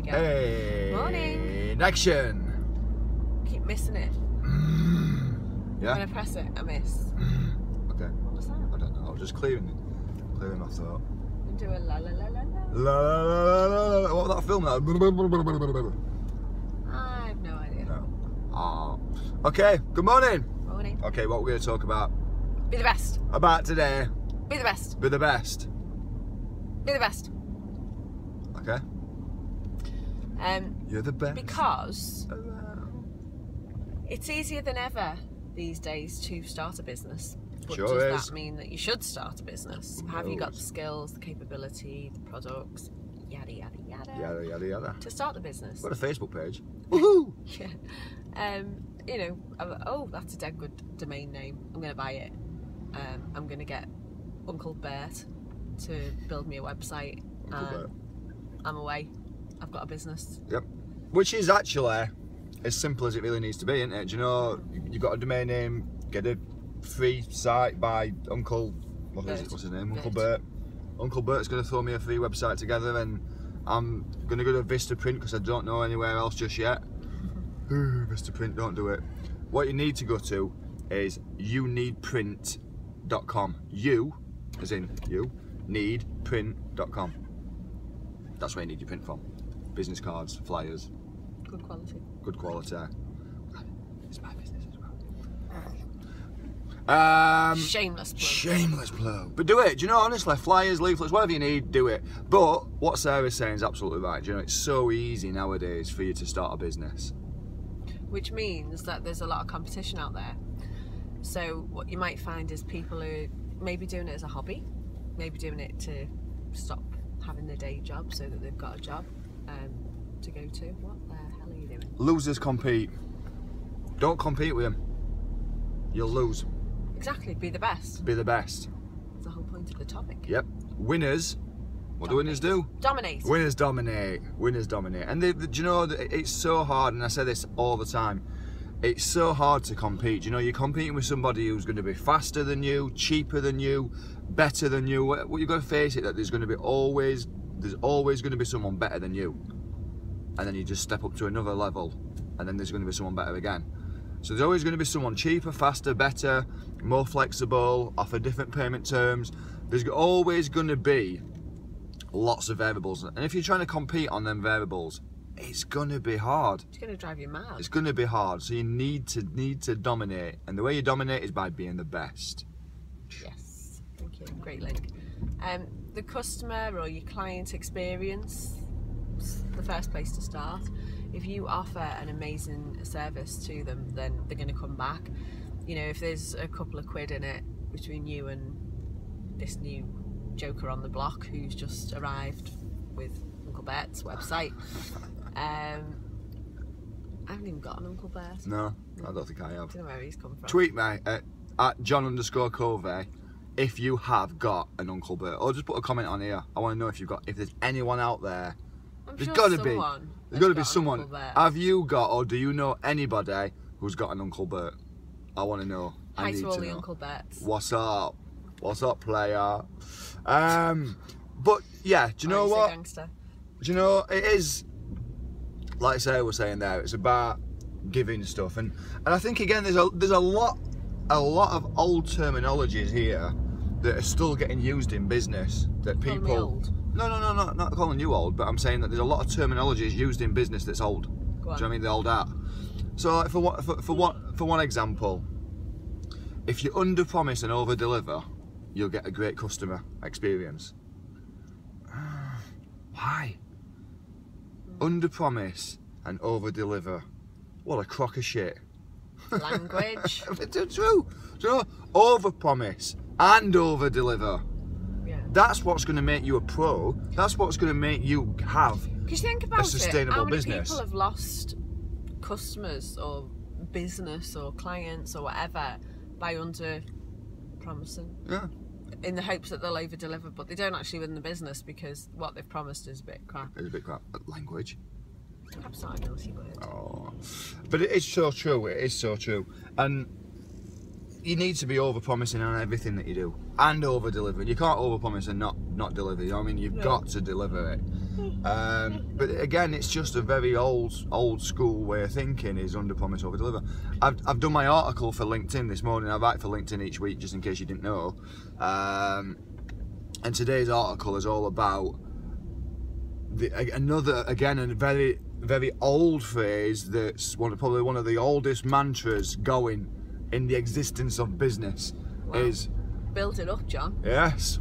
we go. Hey. Morning. Action. Keep missing it. Yeah. When I press it, I miss. Okay. What was that? I don't know. I was just clearing my thought. And do a la la la la la. La la la la la. What was that film? I have no idea. No. Oh. Okay. Good morning. Morning. Okay. What we're going to talk about? Be the best. About today. Be the best. Be the best. Be the best. Okay. You're the best. Because it's easier than ever these days to start a business. But Sure does is. that mean that you should start a business? Have you got the skills, the capability, the products, yada yada yada, Yada yada yada. to start the business? Got a Facebook page. Woohoo! Yeah. You know, oh, that's a dead good domain name. I'm going to buy it. I'm going to get Uncle Bert to build me a website. Uncle Bert. I'm away. I've got a business. Yep. Which is actually as simple as it really needs to be, isn't it? Do you know, you've got a domain name, get a free site by Uncle, what's his name? Uncle Bert. Uncle Bert's going to throw me a free website together, and I'm going to go to Vistaprint because I don't know anywhere else just yet. Vistaprint, don't do it. What you need to go to is youneedprint.com. You, as in you, needprint.com. That's where you need your print from. Business cards, flyers. Good quality. Good quality. It's my business as well. Shameless plug. Shameless plug. But do it. Do you know, honestly, flyers, leaflets, whatever you need, do it. But what Sarah's saying is absolutely right. Do you know, it's so easy nowadays for you to start a business. Which means that there's a lot of competition out there. So what you might find is people who maybe doing it as a hobby, maybe doing it to stop having their day job so that they've got a job to go to. What the hell are you doing? Losers compete. Don't compete with them. You'll lose. Exactly, be the best. Be the best. That's the whole point of the topic. Yep. Winners. What do winners do? Dominate. Winners dominate. Winners dominate. And do you know, it's so hard, and I say this all the time, it's so hard to compete. You know, you're competing with somebody who's going to be faster than you, cheaper than you, better than you. What you've got to face it, that there's always going to be someone better than you. And then you just step up to another level, and then there's going to be someone better again. So there's always going to be someone cheaper, faster, better, more flexible, offer different payment terms. There's always going to be lots of variables, and if you're trying to compete on them variables, it's going to be hard. It's going to drive you mad. It's going to be hard. So you need to dominate, and the way you dominate is by being the best. Yes, thank you. Great link. The customer or your client experience is the first place to start. If you offer an amazing service to them, then they're going to come back. You know, if there's a couple of quid in it between you and this new joker on the block who's just arrived with Uncle Bert's website. I haven't even got an Uncle Bert. No, I don't think I have. I don't know where he's come from. Tweet me at Jon_Covey if you have got an Uncle Bert, or just put a comment on here. I want to know if there's anyone out there. There's got to be. There's got to be someone. Have you got, or do you know anybody who's got an Uncle Bert? I want to know. Hi to all the Uncle Berts. What's up? What's up, player? But yeah, do you know what? Gangster. Do you know, it is, like Sarah was saying there, it's about giving stuff, and I think again there's a lot of old terminologies here that are still getting used in business that people. Calling me old. No, not calling you old, but I'm saying that there's a lot of terminologies used in business that's old. Do you know what I mean? The old art. So like for one example, if you under promise and over deliver, you'll get a great customer experience. Why? Under promise and over deliver. What a crock of shit. Language. It's true. Do you know? Over promise and over deliver. Yeah. That's what's going to make you a pro. That's what's going to make you have Because you think about a sustainable how many business. people have lost customers or business or clients or whatever by under promising. Yeah. In the hopes that they'll over deliver, but they don't actually win the business because what they've promised is a bit crap. It's a bit crap. Language. Perhaps not a naughty word. Oh. But it is so true. It is so true. And you need to be over-promising on everything that you do and over-delivering. You can't over-promise and not deliver. You know what I mean? You've got to deliver it. But again, it's just a very old school way of thinking, is under-promise, over-deliver. I've done my article for LinkedIn this morning. I write for LinkedIn each week, just in case you didn't know. And today's article is all about a very, very old phrase that's probably one of the oldest mantras going in the existence of business. Wow. Is build it up, John. Yes.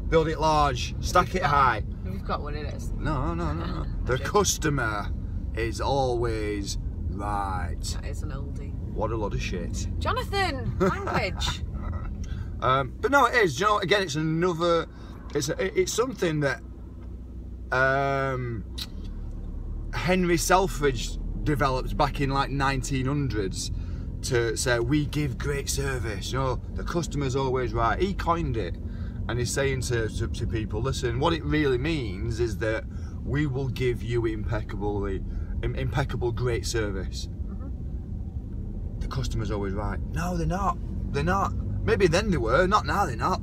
Build it large, stack it high. You've got what it is. No. The customer is always right. That is an oldie. What a lot of shit. Jonathan, language. But no, it is. You know, again, it's another. It's something that Henry Selfridge developed back in like 1900s to say we give great service. You know, the customer's always right. He coined it, and he's saying to people, listen, what it really means is that we will give you impeccable great service. Mm-hmm. The customer's always right. No, they're not. They're not. Maybe then they were. Not now. They're not.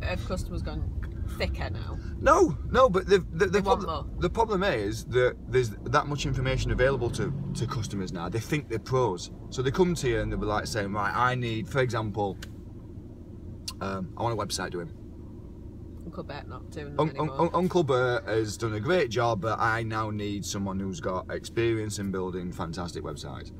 Have customers gone thicker now? No, but the problem is that there's that much information available to customers now. They think they're pros, so they come to you and they'll be like saying, right, I need, for example, I want a website doing. Uncle Bert not doing them anymore. Uncle Bert has done a great job, but I now need someone who's got experience in building fantastic websites.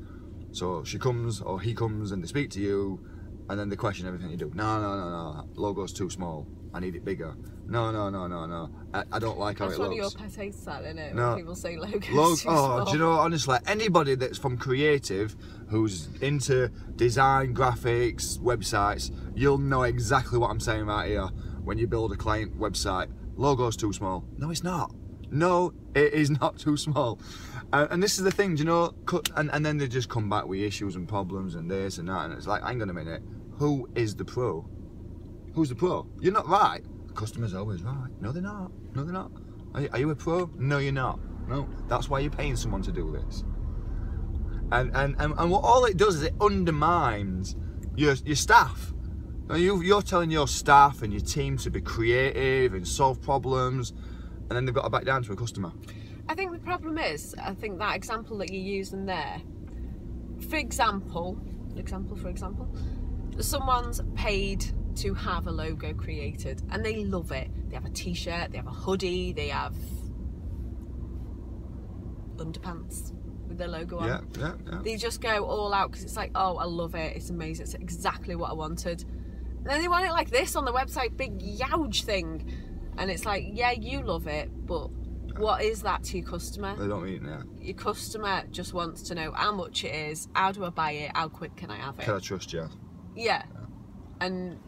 So she comes, or he comes, and they speak to you, and then they question everything you do. No, logo's too small. I need it bigger. No. I don't like how it looks. That's one of your pet hates, that, isn't it? No. When people say logo's too small. Do you know, honestly, anybody that's from creative, who's into design, graphics, websites, you'll know exactly what I'm saying right here. When you build a client website, logo's too small. No, it's not. No, it is not too small. And this is the thing, do you know, and then they just come back with issues and problems and this and that, and it's like, hang on a minute, who is the pro? Who's the pro? You're not right. The customer's always right. No, they're not. No, they're not. Are you a pro? No, you're not. No, that's why you're paying someone to do this. And what all it does is it undermines your staff. You're telling your staff and your team to be creative and solve problems, and then they've got to back down to a customer. I think the problem is, I think that example that you're using there, for example, someone's paid to have a logo created and they love it. They have a t-shirt, they have a hoodie, they have underpants with their logo on. Yeah. They just go all out because it's like, oh, I love it, it's amazing, it's exactly what I wanted. And then they want it like this on the website, big youch thing. And it's like, yeah, you love it, but what is that to your customer? They don't mean that. Your customer just wants to know how much it is, how do I buy it, how quick can I have it? Can I trust you? Yeah. And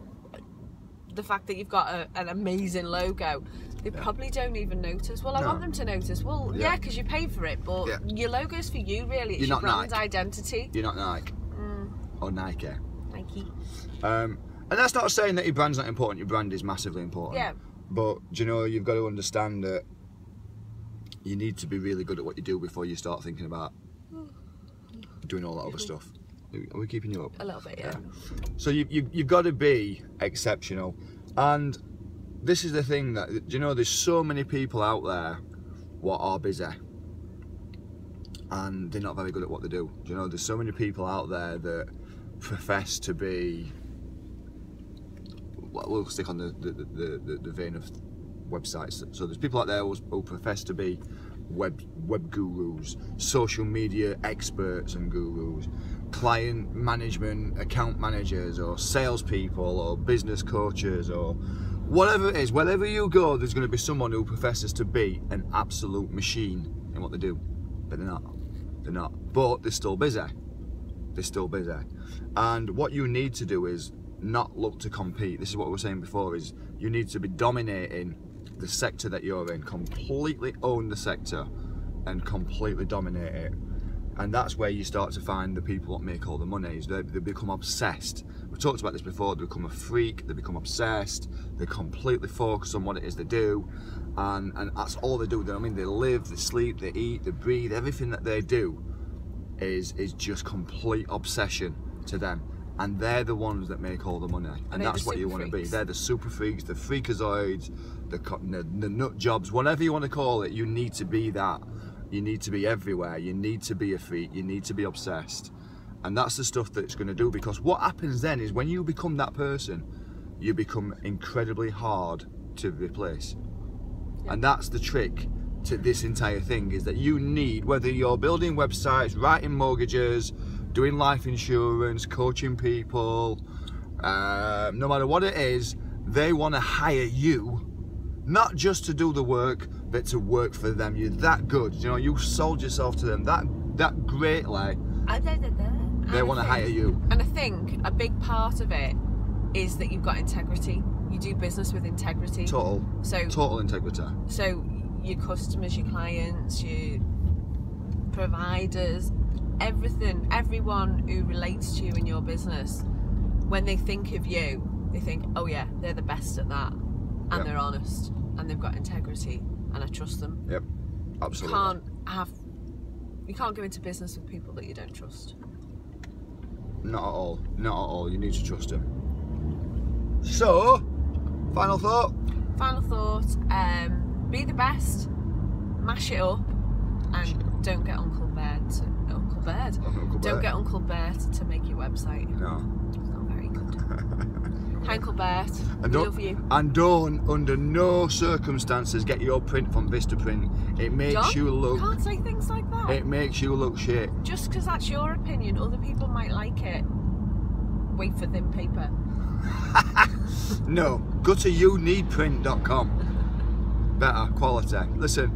the fact that you've got an amazing logo, they probably don't even notice. Well, I want them to notice. Well, yeah, because you pay for it, but your logo's for you, really. It's your brand identity. You're not Nike. Or Nike. Nike. And that's not saying that your brand's not important. Your brand is massively important. Yeah. But, you know, you've got to understand that you need to be really good at what you do before you start thinking about doing all that other stuff. Are we keeping you up? A little bit, yeah. So you've got to be exceptional. And this is the thing that, you know, there's so many people out there what are busy. And they're not very good at what they do. You know, there's so many people out there that profess to be, we'll stick on the vein of websites. So there's people out there who profess to be web gurus, social media experts and gurus, client management, account managers, or salespeople, or business coaches, or whatever it is. Wherever you go, there's going to be someone who professes to be an absolute machine in what they do, but they're not. They're not. But they're still busy. They're still busy. And what you need to do is not look to compete. This is what we were saying before, is you need to be dominating the sector that you're in, completely own the sector and completely dominate it. And that's where you start to find the people that make all the money. They become obsessed. We've talked about this before. They become a freak, they become obsessed, they completely focus on what it is they do, and that's all they do. I mean, they live, they sleep, they eat, they breathe. Everything that they do is just complete obsession to them. and they're the ones that make all the money, and that's what you want to be. They're the super freaks, the freakazoids, the nut jobs, whatever you want to call it. You need to be that. You need to be everywhere. You need to be a freak. You need to be obsessed, and that's the stuff that it's going to do. Because what happens then is when you become that person, you become incredibly hard to replace. Yeah. And that's the trick to this entire thing, is that you need, whether you're building websites, writing mortgages, doing life insurance, coaching people, no matter what it is, they want to hire you, not just to do the work, but to work for them. You're that good, you know, you sold yourself to them that greatly. They want to hire you. And I think a big part of it is that you've got integrity. You do business with integrity. Total integrity. So your customers, your clients, your providers, everything, everyone who relates to you in your business, when they think of you, they think, oh yeah, they're the best at that, and they're honest, and they've got integrity, and I trust them. Yep, absolutely. You can't go into business with people that you don't trust. Not at all. Not at all. You need to trust them. So, final thought. Final thought. Be the best. Mash it up, and don't get Uncle Bear Don't get Uncle Bert to make your website. No. It's not very good. Hi, Uncle Bert. We love you. And don't, under no circumstances, get your print from Vistaprint. It makes you look... You can't say things like that. It makes you look shit. Just because that's your opinion, other people might like it. Wait for thin paper. No. Go to youneedprint.com. Better quality. Listen.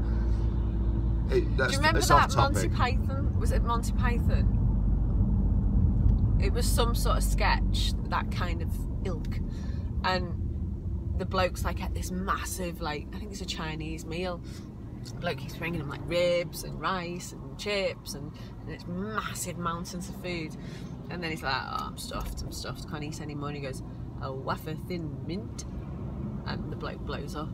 Do you remember that Monty Python? Was it Monty Python? It was some sort of sketch, that kind of ilk, and the bloke's like at this massive, like, I think it's a Chinese meal. The bloke keeps bringing him like ribs and rice and chips and it's massive mountains of food, and then he's like, oh, I'm stuffed, can't eat any more. And he goes, a wafer thin mint, and the bloke blows up.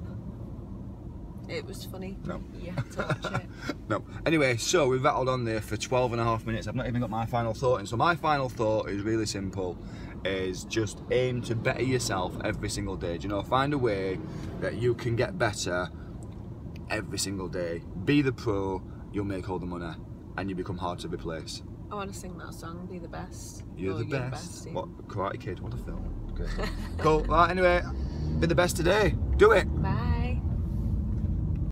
It was funny. No. You have to watch it. No. Anyway, so we've rattled on there for 12.5 minutes. I've not even got my final thought in. So my final thought is really simple, is just aim to better yourself every single day. Do you know, find a way that you can get better every single day. Be the pro, you'll make all the money, and you become hard to replace. I want to sing that song, Be the Best. You're the best. What, Karate Kid, what a film. Good. Cool. Well, anyway, be the best today. Do it. Bye.